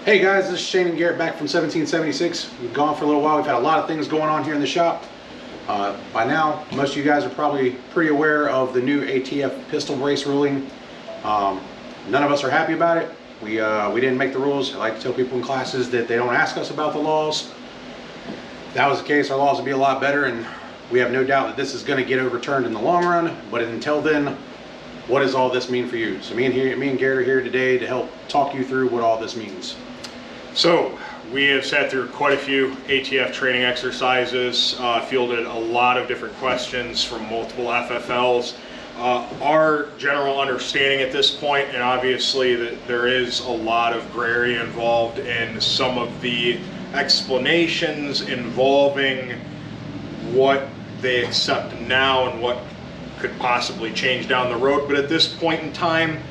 Hey guys, this is Shane and Garrett back from 1776. We've gone for a little while. We've had a lot of things going on here in the shop. By now, most of you guys are probably pretty aware of the new ATF pistol brace ruling. None of us are happy about it. We didn't make the rules. I like to tell people in classes that they don't ask us about the laws. If that was the case, our laws would be a lot better, and we have no doubt that this is going to get overturned in the long run. But until then, what does all this mean for you? So me and Garrett are here today to help talk you through what all this means. So we have sat through quite a few ATF training exercises, fielded a lot of different questions from multiple FFLs. Our general understanding at this point, and obviously that there is a lot of gray area involved in some of the explanations involving what they accept now and what could possibly change down the road. But at this point in time,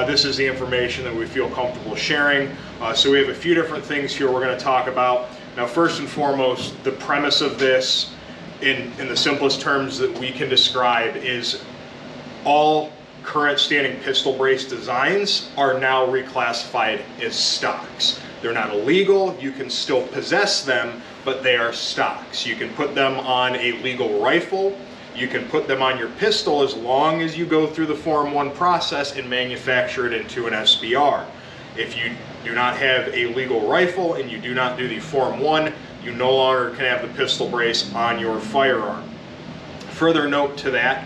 this is the information that we feel comfortable sharing. So we have a few different things here we're going to talk about. Now, first and foremost, the premise of this, in the simplest terms that we can describe, is all current standing pistol brace designs are now reclassified as stocks. They're not illegal. You can still possess them, but they are stocks. You can put them on a legal rifle. You can put them on your pistol as long as you go through the Form 1 process and manufacture it into an SBR. If you do not have a legal rifle and you do not do the Form 1, you no longer can have the pistol brace on your firearm. Further note to that,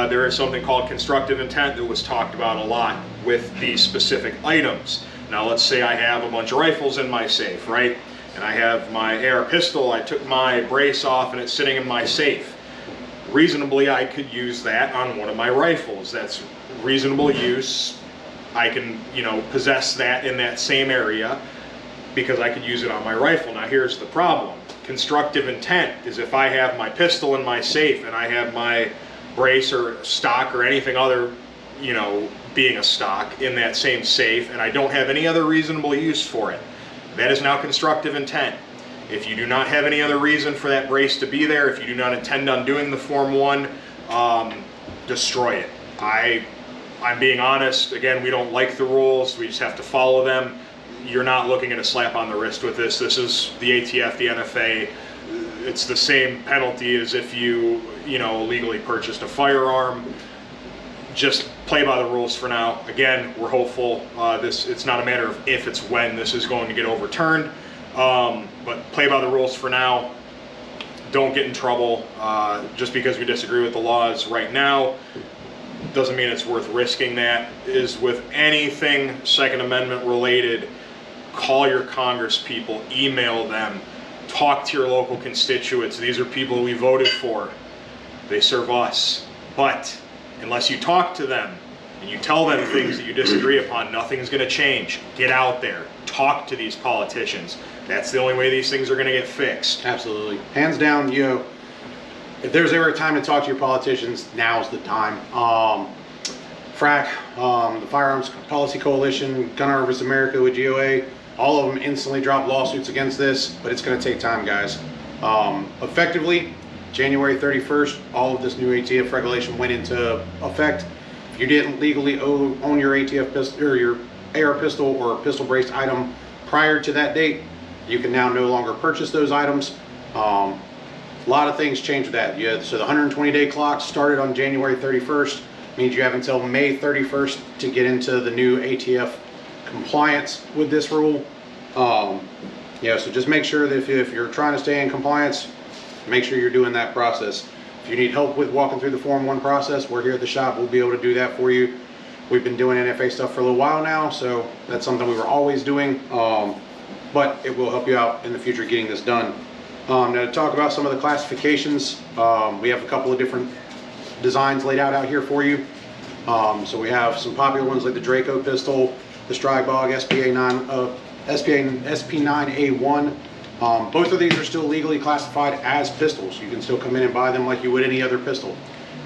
there is something called constructive intent that was talked about a lot with these specific items. Now let's say I have a bunch of rifles in my safe, right? And I have my AR pistol, I took my brace off and it's sitting in my safe. Reasonably, I could use that on one of my rifles. That's reasonable use. I can, possess that in that same area because I could use it on my rifle. Now here's the problem. Constructive intent is if I have my pistol in my safe and I have my brace or stock or anything other, being a stock in that same safe, and I don't have any other reasonable use for it. That is now constructive intent. If you do not have any other reason for that brace to be there, if you do not intend on doing the Form 1, destroy it. I'm being honest. Again, we don't like the rules. We just have to follow them. You're not looking at a slap on the wrist with this. This is the ATF, the NFA. It's the same penalty as if you, illegally purchased a firearm. Just play by the rules for now. Again, we're hopeful. It's not a matter of if, it's when this is going to get overturned. But play by the rules for now. Don't get in trouble just because we disagree with the laws right now. Doesn't mean it's worth risking that. Is with anything Second Amendment related, call your Congress people, email them, talk to your local constituents. These are people we voted for. They serve us. But unless you talk to them and you tell them things that you disagree upon, nothing's going to change. Get out there. Talk to these politicians. That's the only way these things are going to get fixed. Absolutely. Hands down, if there's ever a time to talk to your politicians, now's the time. FRAC, the Firearms Policy Coalition, Gun Owners America with GOA, all of them instantly dropped lawsuits against this, but it's going to take time, guys. Effectively, January 31st, all of this new ATF regulation went into effect. If you didn't legally own your ATF pistol or your AR pistol or pistol braced item prior to that date, you can now no longer purchase those items. A lot of things changed with that. So the 120-day clock started on January 31st, means you have until May 31st to get into the new ATF compliance with this rule. So just make sure that if you're trying to stay in compliance, make sure you're doing that process. If you need help with walking through the Form 1 process, we're here at the shop. We'll be able to do that for you. We've been doing NFA stuff for a little while now, so that's something we were always doing, but it will help you out in the future getting this done. Now to talk about some of the classifications, we have a couple of different designs laid out here for you. So we have some popular ones like the Draco pistol, the Strybog SP9A1. Both of these are still legally classified as pistols. You can still come in and buy them like you would any other pistol.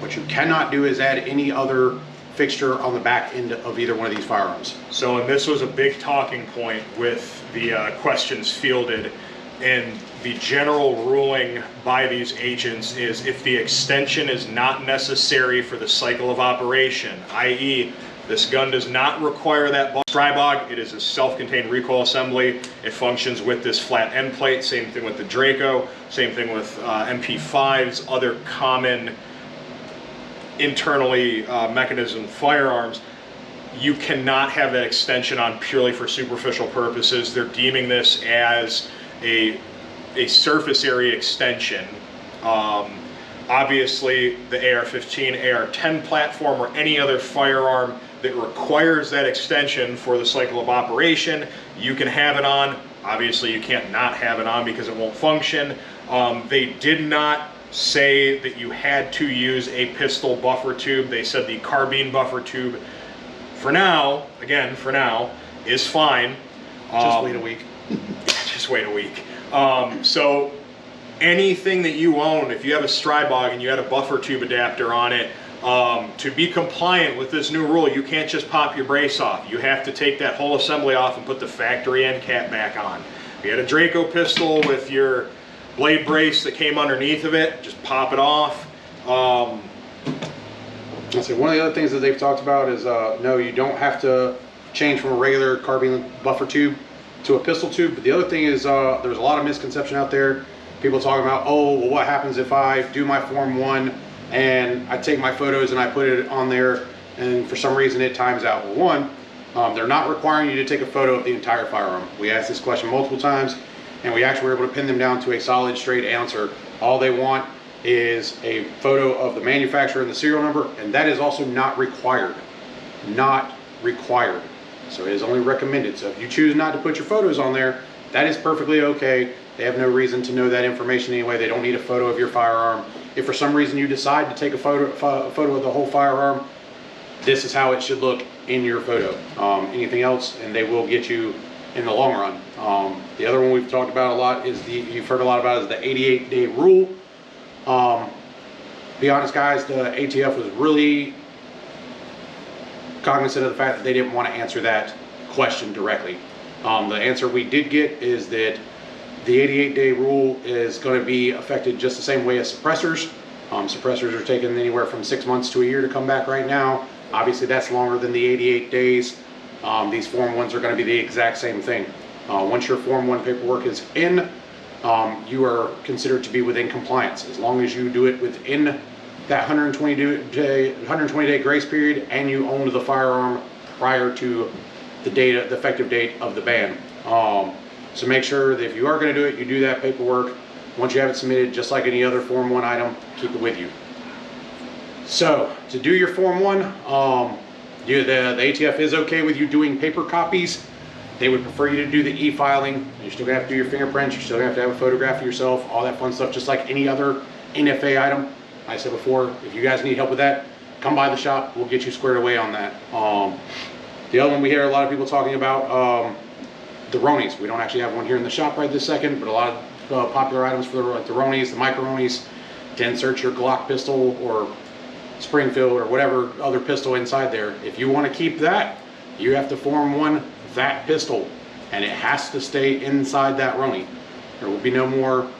What you cannot do is add any other fixture on the back end of either one of these firearms. So, and this was a big talking point with the questions fielded, and the general ruling by these agents is if the extension is not necessary for the cycle of operation, i.e. This gun does not require that Strybog. It is a self-contained recoil assembly. It functions with this flat end plate. Same thing with the Draco. Same thing with MP5s, other common internally mechanism firearms. You cannot have that extension on purely for superficial purposes. They're deeming this as a surface area extension. Obviously, the AR-15, AR-10 platform, or any other firearm that requires that extension for the cycle of operation, you can have it on. Obviously, you can't not have it on because it won't function. They did not say that you had to use a pistol buffer tube. They said the carbine buffer tube, for now, again, for now, is fine. Just wait a week. Just wait a week. So anything that you own, if you have a Strybog and you had a buffer tube adapter on it, to be compliant with this new rule, you can't just pop your brace off. You have to take that whole assembly off and put the factory end cap back on. If you had a Draco pistol with your blade brace that came underneath of it, just pop it off. Let's see, one of the other things that they've talked about is no, you don't have to change from a regular carbine buffer tube to a pistol tube. But the other thing is there's a lot of misconception out there. People talking about, oh, well, what happens if I do my Form 1 and I take my photos and I put it on there and for some reason it times out? Well, one, they're not requiring you to take a photo of the entire firearm. We asked this question multiple times and we actually were able to pin them down to a solid, straight answer. All they want is a photo of the manufacturer and the serial number, and that is also not required. Not required. So it is only recommended. So if you choose not to put your photos on there, that is perfectly okay. They have no reason to know that information anyway. They don't need a photo of your firearm. If for some reason you decide to take a photo of the whole firearm, this is how it should look in your photo. Anything else, and they will get you in the long run. The other one we've talked about a lot is you've heard a lot about is the 88-day rule. Be honest, guys, the ATF was really cognizant of the fact that they didn't want to answer that question directly. The answer we did get is that the 88-day rule is going to be affected just the same way as suppressors. Suppressors are taking anywhere from 6 months to a year to come back right now. Obviously, that's longer than the 88 days. These Form 1s are going to be the exact same thing. Once your Form 1 paperwork is in, you are considered to be within compliance. As long as you do it within that 120-day grace period and you owned the firearm prior to the effective date of the ban. So make sure that if you are going to do it, you do that paperwork. Once you have it submitted, just like any other Form 1 item, keep it with you. So to do your Form 1, the ATF is okay with you doing paper copies. They would prefer you to do the e-filing. You're still going to have to do your fingerprints. You're still going to have a photograph of yourself, all that fun stuff, just like any other NFA item. I said before, if you guys need help with that, come by the shop. We'll get you squared away on that. The other one we hear a lot of people talking about, the Ronis. We don't actually have one here in the shop right this second, but a lot of popular items for like the Ronis, the micro Ronis, to insert your Glock pistol or Springfield or whatever other pistol inside there. If you want to keep that, you have to Form 1 that pistol, and it has to stay inside that Roni. There will be no more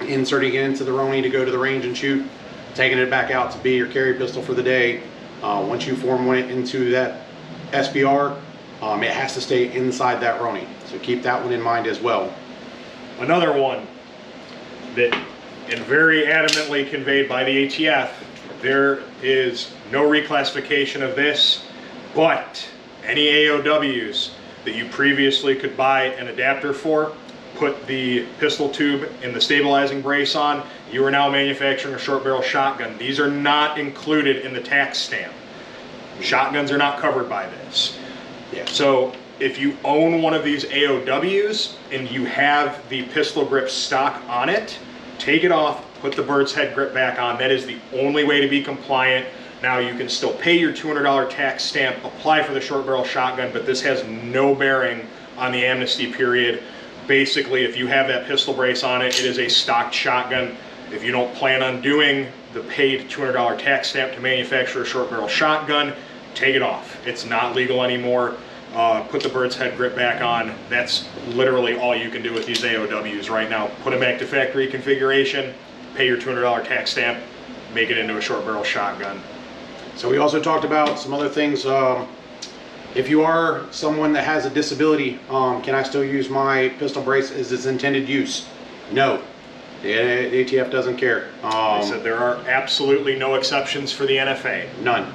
inserting it into the Roni to go to the range and shoot, taking it back out to be your carry pistol for the day. Once you Form 1 it into that SBR, it has to stay inside that Roni. So keep that one in mind as well. Another one that, and very adamantly conveyed by the ATF, there is no reclassification of this, but any AOWs that you previously could buy an adapter for, put the pistol tube in the stabilizing brace on, you are now manufacturing a short barrel shotgun. These are not included in the tax stamp. Shotguns are not covered by this. Yeah. So if you own one of these AOWs and you have the pistol grip stock on it, take it off, put the bird's head grip back on. That is the only way to be compliant. Now you can still pay your $200 tax stamp, apply for the short barrel shotgun, but this has no bearing on the amnesty period. Basically, if you have that pistol brace on it, it is a stocked shotgun. If you don't plan on doing the paid $200 tax stamp to manufacture a short barrel shotgun, take it off. It's not legal anymore. Put the bird's head grip back on. That's literally all you can do with these AOWs right now. Put them back to factory configuration, pay your $200 tax stamp, make it into a short barrel shotgun. So we also talked about some other things. If you are someone that has a disability, can I still use my pistol brace as its intended use? No. The ATF doesn't care. They said there are absolutely no exceptions for the NFA. None.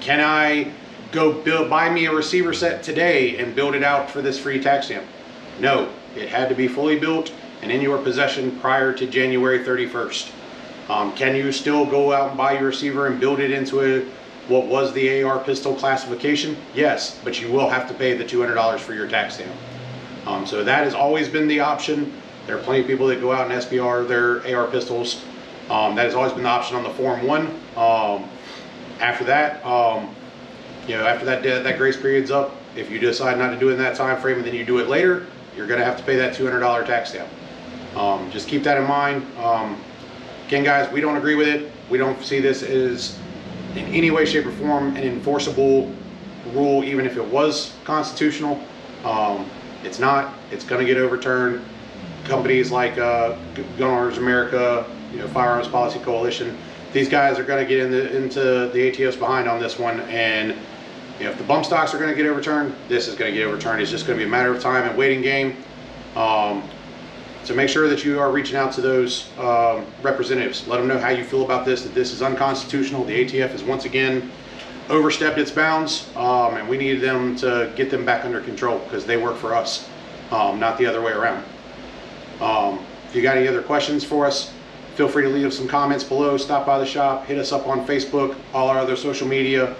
Can I go buy me a receiver set today and build it out for this free tax stamp? No. It had to be fully built and in your possession prior to January 31st. Can you still go out and buy your receiver and build it into what was the AR pistol classification? Yes, but you will have to pay the $200 for your tax stamp. So that has always been the option. There are plenty of people that go out and SBR their AR pistols. That has always been the option on the Form 1. After that, after that grace period's up, if you decide not to do it in that time frame and then you do it later, you're going to have to pay that $200 tax stamp. Just keep that in mind. Again, guys, we don't agree with it. We don't see this as in any way, shape, or form an enforceable rule, even if it was constitutional. It's not. It's going to get overturned. Companies like Gun Owners America, Firearms Policy Coalition, these guys are going to get into the ATF's behind on this one. And if the bump stocks are going to get overturned, this is going to get overturned. It's just going to be a matter of time and waiting game. So make sure that you are reaching out to those representatives. Let them know how you feel about this, that this is unconstitutional. The ATF has once again overstepped its bounds, and we need them to get them back under control because they work for us, not the other way around. If you got any other questions for us, feel free to leave some comments below. Stop by the shop, hit us up on Facebook, all our other social media.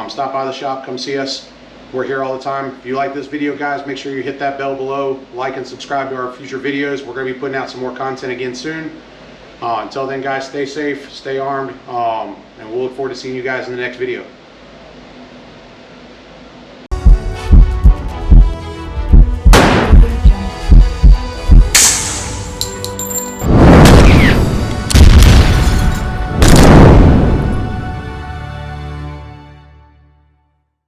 Stop by the shop, come see us. We're here all the time. If you like this video, guys, make sure you hit that bell below, like and subscribe to our future videos. We're going to be putting out some more content again soon. Until then, guys, stay safe, stay armed, and we'll look forward to seeing you guys in the next video.